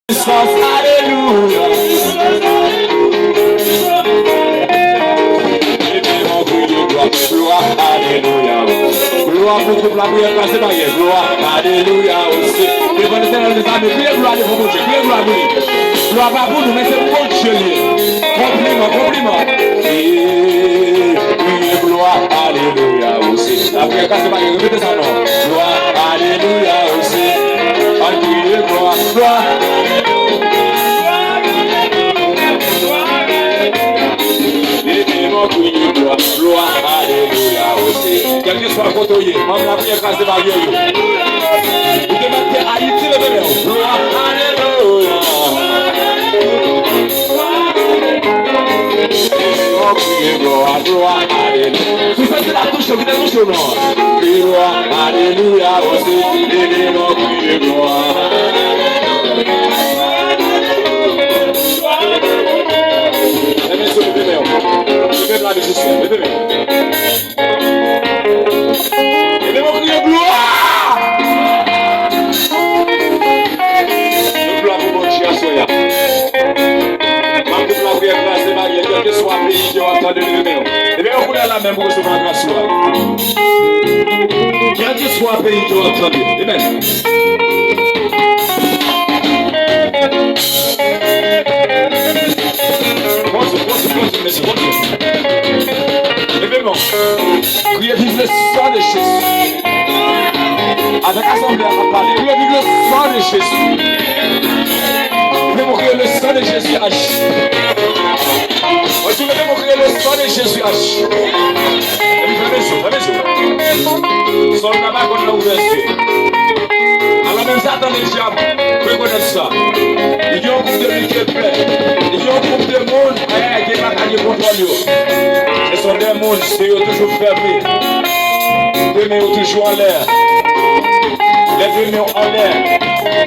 Alléluia. Gloire, alléluia. Gloire pour toute la prière passée par hier. Gloire, alléluia aussi. Les bonnes éternelles des amis, priez gloire pour mon Dieu, priez gloire pour lui. Gloire pas pour nous, mais c'est pour mon Dieu. Compliment. Priez gloire, alléluia aussi. La prière passée par hier, répétez ça non. Gloire, alléluia aussi. Priez gloire. Gloire, alléluia aussi. Quel que soit le côté, même la prière grâce de ma vie. Vous demandez à Haïti le bébé. Gloire, alléluia. Gloire, alléluia. Tout ça, c'est la touche, vous êtes touche ou non? Gloire, alléluia aussi. Gloire. Levez la musicien, levez-le. Levez-moi crier gloire. Gloire pour mon Dieu à Soya. Ma coupe la prière grâce de Marie, quel que soit le pays qui va entendre levez-moi. Levez-moi pour la même pour recevoir la grâce. Quel que soit le pays qui va entendre. Amen. Levez-moi. Priez vive le sang de Jésus. Avec l'assemblée à parler. Priez vive le sang de Jésus. Levez-moi crier le sang de Jésus agit. Levez-moi crier le sang de Jésus agit. Fermez-vous. Son tabac qu'on a ouvert. Alors même ça, attendez le diable. Reconnaissez ça. Il y a un groupe de vie qui est plein. Il y a un groupe de monde qui est bataillé contre lui. Ce sont des mondes qui sont toujours fermés. Les deux mains toujours en l'air. Les deux mains en l'air.